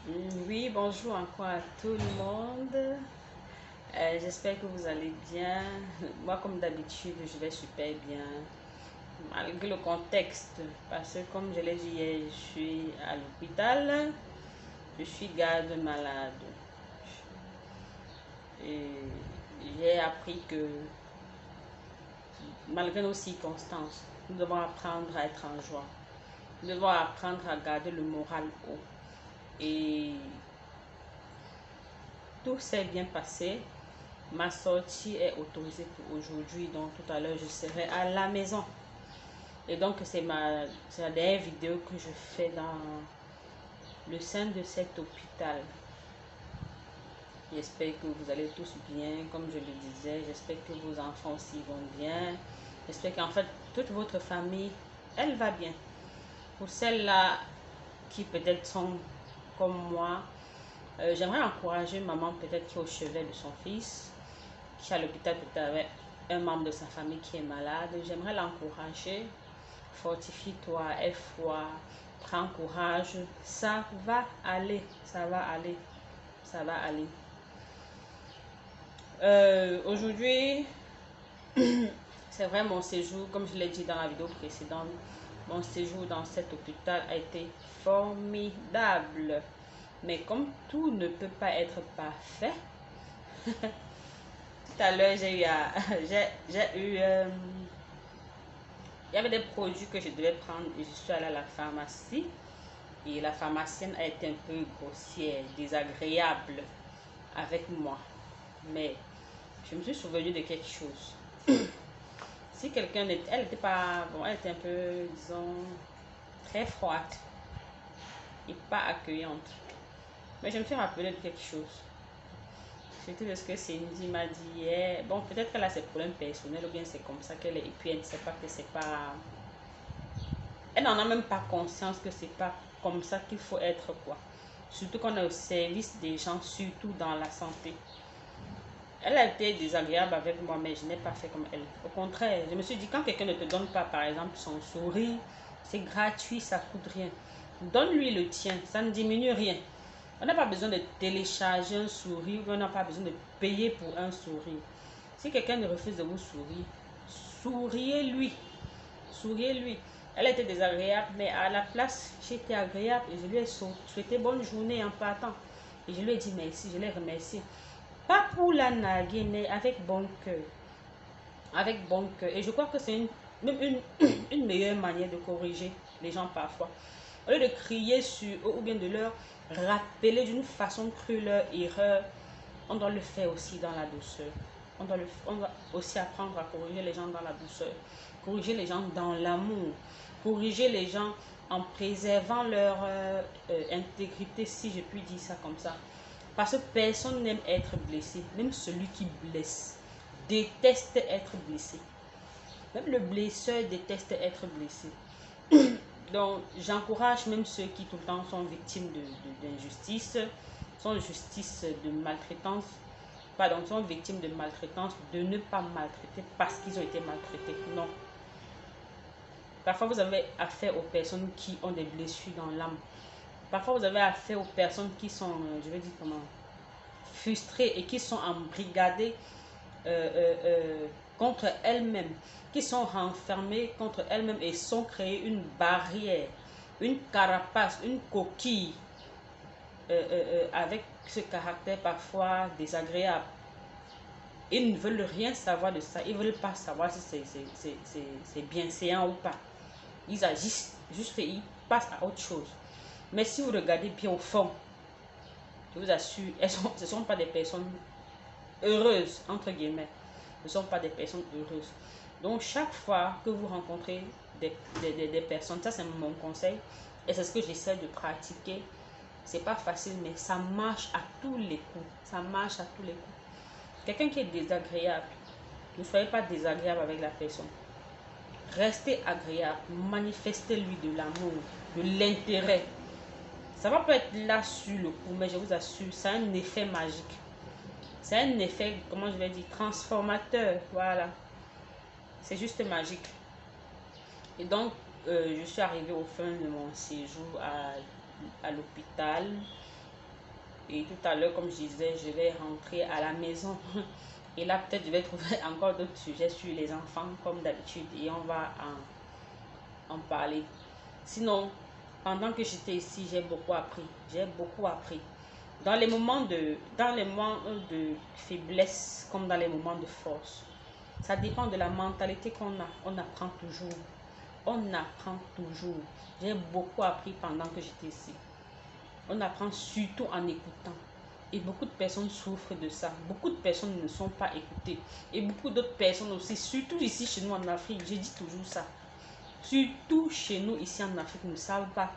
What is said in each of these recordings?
Oui, bonjour encore à tout le monde. J'espère que vous allez bien. Moi, comme d'habitude, je vais super bien, malgré le contexte. Parce que, comme je l'ai dit hier, je suis à l'hôpital. Je suis garde malade. Et j'ai appris que, malgré nos circonstances, nous devons apprendre à être en joie. Nous devons apprendre à garder le moral haut. Et tout s'est bien passé. Ma sortie est autorisée pour aujourd'hui, donc tout à l'heure je serai à la maison. Et donc c'est la dernière vidéo que je fais dans le sein de cet hôpital. J'espère que vous allez tous bien, comme je le disais. J'espère que vos enfants aussi vont bien. J'espère qu'en fait toute votre famille, elle va bien. Pour celles-là qui peut-être sont comme moi, j'aimerais encourager maman peut-être qui est au chevet de son fils, qui est à l'hôpital peut-être avec un membre de sa famille qui est malade. J'aimerais l'encourager. Fortifie-toi, aie foi, prends courage. Ça va aller, ça va aller, ça va aller. Aujourd'hui, c'est vrai, mon séjour, comme je l'ai dit dans la vidéo précédente, mon séjour dans cet hôpital a été formidable. Mais comme tout ne peut pas être parfait, tout à l'heure, j'ai eu, il y avait des produits que je devais prendre et je suis allée à la pharmacie. Et la pharmacienne a été un peu grossière, désagréable avec moi. Mais je me suis souvenue de quelque chose. Si quelqu'un n'était, elle n'était pas, bon, elle était un peu, disons, très froide et pas accueillante. Mais je me suis rappelé de quelque chose. C'était de ce que Cindy m'a dit hier. Bon, peut-être qu'elle a ses problèmes personnels ou bien c'est comme ça qu'elle est. Et puis elle ne sait pas que c'est pas. Elle n'en a même pas conscience que c'est pas comme ça qu'il faut être, quoi. Surtout qu'on est au service des gens, surtout dans la santé. Elle a été désagréable avec moi, mais je n'ai pas fait comme elle. Au contraire, je me suis dit, quand quelqu'un ne te donne pas, par exemple, son sourire, c'est gratuit, ça ne coûte rien. Donne-lui le tien, ça ne diminue rien. On n'a pas besoin de télécharger un sourire, on n'a pas besoin de payer pour un sourire. Si quelqu'un refuse de vous sourire, souriez-lui. Souriez-lui. Elle était désagréable, mais à la place, j'étais agréable et je lui ai souhaité bonne journée en partant. Et je lui ai dit merci, je l'ai remercié. Pas pour la narguer, mais avec bon cœur. Avec bon cœur. Et je crois que c'est même une meilleure manière de corriger les gens parfois. Au lieu de crier sur eux ou bien de leur rappeler d'une façon crue leur erreur, on doit le faire aussi dans la douceur. On doit aussi apprendre à corriger les gens dans la douceur. Corriger les gens dans l'amour. Corriger les gens en préservant leur intégrité, si je puis dire ça comme ça. Parce que personne n'aime être blessé. Même celui qui blesse déteste être blessé. Même le blesseur déteste être blessé. Donc, j'encourage même ceux qui tout le temps sont victimes d'injustice, sont justice de maltraitance, pardon, sont victimes de maltraitance, de ne pas maltraiter parce qu'ils ont été maltraités. Non. Parfois, vous avez affaire aux personnes qui ont des blessures dans l'âme. Parfois, vous avez affaire aux personnes qui sont, je vais dire comment, frustrées et qui sont embrigadées euh, euh, euh, contre elles-mêmes, qui sont renfermées contre elles-mêmes et sont créées une barrière, une carapace, une coquille avec ce caractère parfois désagréable. Ils ne veulent rien savoir de ça. Ils ne veulent pas savoir si c'est bienséant ou pas. Ils agissent juste et ils passent à autre chose. Mais si vous regardez bien au fond, je vous assure, ce ne sont pas des personnes heureuses, entre guillemets. Ce ne sont pas des personnes heureuses. Donc, chaque fois que vous rencontrez des personnes, ça c'est mon conseil, et c'est ce que j'essaie de pratiquer. C'est pas facile, mais ça marche à tous les coups. Ça marche à tous les coups. Quelqu'un qui est désagréable, ne soyez pas désagréable avec la personne. Restez agréable, manifestez-lui de l'amour, de l'intérêt. Ça va pas être là sur le coup, mais je vous assure, c'est un effet magique. C'est un effet, comment je vais dire, transformateur. Voilà. C'est juste magique. Et donc, je suis arrivée au fin de mon séjour à l'hôpital. Et tout à l'heure, comme je disais, je vais rentrer à la maison. Et là, peut-être, je vais trouver encore d'autres sujets sur les enfants, comme d'habitude. Et on va en parler. Sinon, pendant que j'étais ici, j'ai beaucoup appris. J'ai beaucoup appris. Dans les moments de faiblesse, comme dans les moments de force. Ça dépend de la mentalité qu'on a. On apprend toujours. On apprend toujours. J'ai beaucoup appris pendant que j'étais ici. On apprend surtout en écoutant. Et beaucoup de personnes souffrent de ça. Beaucoup de personnes ne sont pas écoutées. Et beaucoup d'autres personnes aussi, surtout ici chez nous en Afrique, je dis toujours ça. Surtout chez nous ici en Afrique, ne savent pas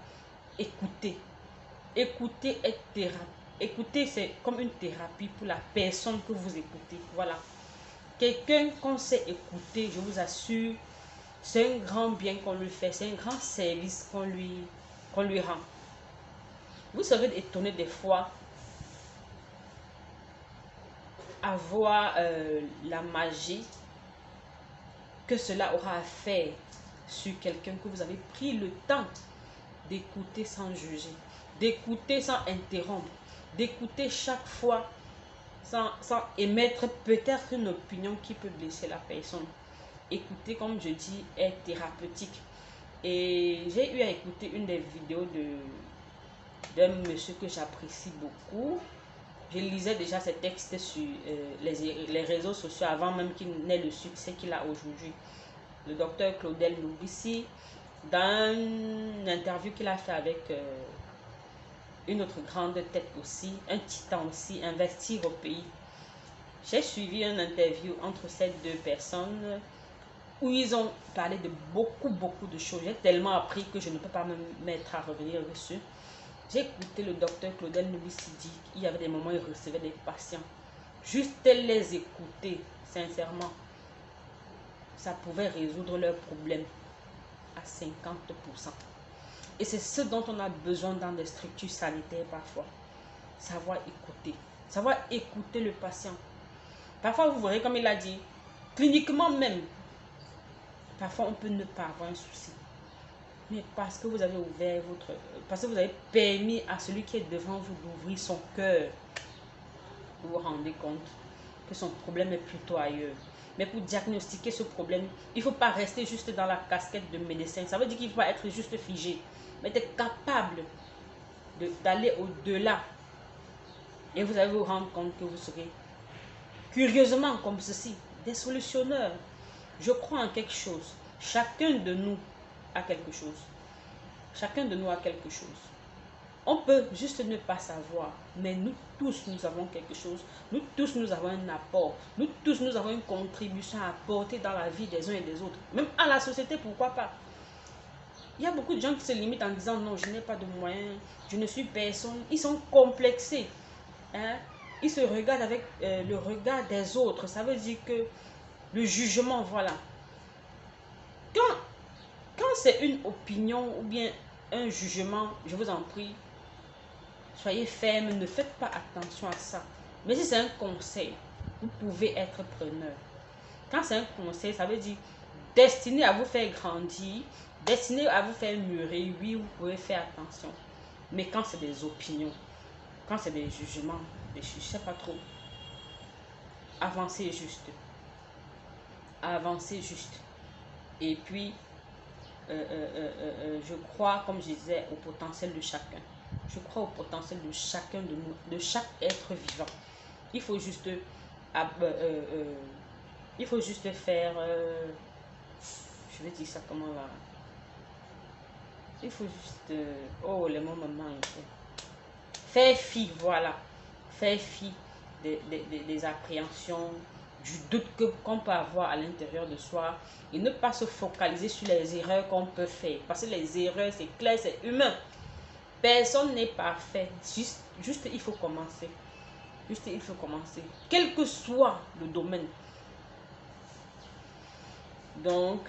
écouter. Écouter est thérapie. Écouter, c'est comme une thérapie pour la personne que vous écoutez. Voilà. Quelqu'un qu'on sait écouter, je vous assure, c'est un grand bien qu'on lui fait. C'est un grand service qu'on lui rend. Vous serez étonné des fois à voir la magie que cela aura à faire sur quelqu'un que vous avez pris le temps d'écouter sans juger, d'écouter sans interrompre, d'écouter chaque fois sans émettre peut-être une opinion qui peut blesser la personne. Écouter, comme je dis, est thérapeutique. Et j'ai eu à écouter une des vidéos d'un monsieur que j'apprécie beaucoup. Je lisais déjà ses textes sur les réseaux sociaux avant même qu'il n'ait le succès qu'il a aujourd'hui. Le docteur Claudel Noubissi, dans une interview qu'il a fait avec une autre grande tête aussi, un titan aussi, Investir au pays. J'ai suivi une interview entre ces deux personnes où ils ont parlé de beaucoup de choses. J'ai tellement appris que je ne peux pas me mettre à revenir dessus. J'ai écouté le docteur Claudel Noubissi dire qu'il y avait des moments où il recevait des patients. Juste les écouter, sincèrement, ça pouvait résoudre leurs problèmes à 50%. Et c'est ce dont on a besoin dans des structures sanitaires parfois. Savoir écouter. Savoir écouter le patient. Parfois, vous verrez, comme il a dit, cliniquement même, parfois on peut ne pas avoir un souci. Mais parce que vous avez ouvert parce que vous avez permis à celui qui est devant vous d'ouvrir son cœur, vous vous rendez compte que son problème est plutôt ailleurs. Mais pour diagnostiquer ce problème, il ne faut pas rester juste dans la casquette de médecin. Ça veut dire qu'il ne faut pas être juste figé, mais être capable d'aller au-delà. Et vous allez vous rendre compte que vous serez, curieusement comme ceci, des solutionneurs. Je crois en quelque chose. Chacun de nous a quelque chose. Chacun de nous a quelque chose. On peut juste ne pas savoir, mais nous tous, nous avons quelque chose. Nous tous, nous avons un apport. Nous tous, nous avons une contribution à apporter dans la vie des uns et des autres. Même à la société, pourquoi pas. Il y a beaucoup de gens qui se limitent en disant non, je n'ai pas de moyens, je ne suis personne. Ils sont complexés. Hein? Ils se regardent avec le regard des autres. Ça veut dire que le jugement, voilà. Quand c'est une opinion ou bien un jugement, je vous en prie, soyez ferme, ne faites pas attention à ça. Mais si c'est un conseil, vous pouvez être preneur. Quand c'est un conseil, ça veut dire destiné à vous faire grandir, destiné à vous faire mûrir, oui, vous pouvez faire attention. Mais quand c'est des opinions, quand c'est des jugements, je ne sais pas trop, avancez juste. Avancez juste. Et puis, je crois, comme je disais, au potentiel de chacun. Je crois au potentiel de chacun de nous, de chaque être vivant. Il faut juste, faire, je vais dire ça comment là. Il faut juste, oh les mots me manquent. Faire fi, voilà. Faire fi des appréhensions, du doute qu'on peut avoir à l'intérieur de soi et ne pas se focaliser sur les erreurs qu'on peut faire. Parce que les erreurs, c'est clair, c'est humain. Personne n'est parfait. Juste, il faut commencer. Juste, il faut commencer. Quel que soit le domaine. Donc,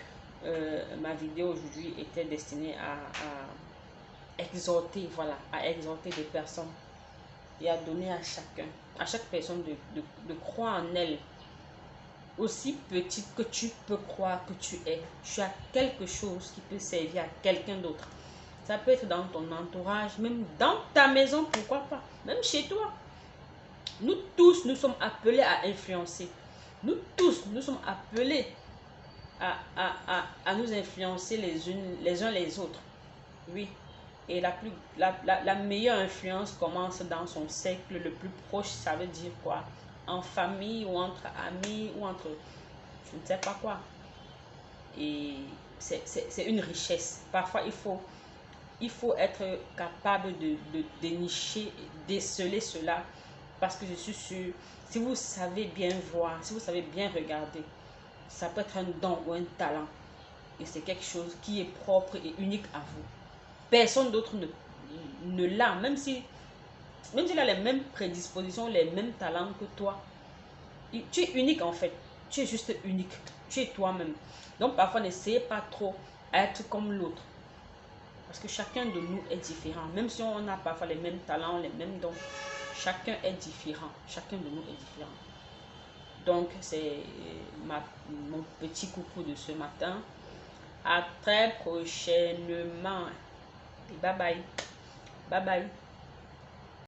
ma vidéo aujourd'hui était destinée à exhorter, voilà, à exhorter des personnes et à donner à chaque personne de croire en elle. Aussi petite que tu peux croire que tu es, tu as quelque chose qui peut servir à quelqu'un d'autre. Ça peut être dans ton entourage, même dans ta maison, pourquoi pas, même chez toi. Nous tous, nous sommes appelés à influencer. Nous tous, nous sommes appelés à nous influencer les uns les autres. Oui. Et la meilleure influence commence dans son cercle le plus proche. Ça veut dire quoi? En famille ou entre amis ou entre je ne sais pas quoi. Et c'est une richesse. Parfois, il faut être capable de dénicher, déceler cela. Parce que je suis sûre, si vous savez bien voir, si vous savez bien regarder, ça peut être un don ou un talent. Et c'est quelque chose qui est propre et unique à vous. Personne d'autre ne l'a, même s'il a les mêmes prédispositions, les mêmes talents que toi. Tu es unique en fait. Tu es juste unique. Tu es toi-même. Donc parfois, n'essayez pas trop d'être comme l'autre. Parce que chacun de nous est différent. Même si on a parfois les mêmes talents, les mêmes dons, chacun est différent. Chacun de nous est différent. Donc, c'est mon petit coucou de ce matin. À très prochainement. Et bye bye. Bye bye.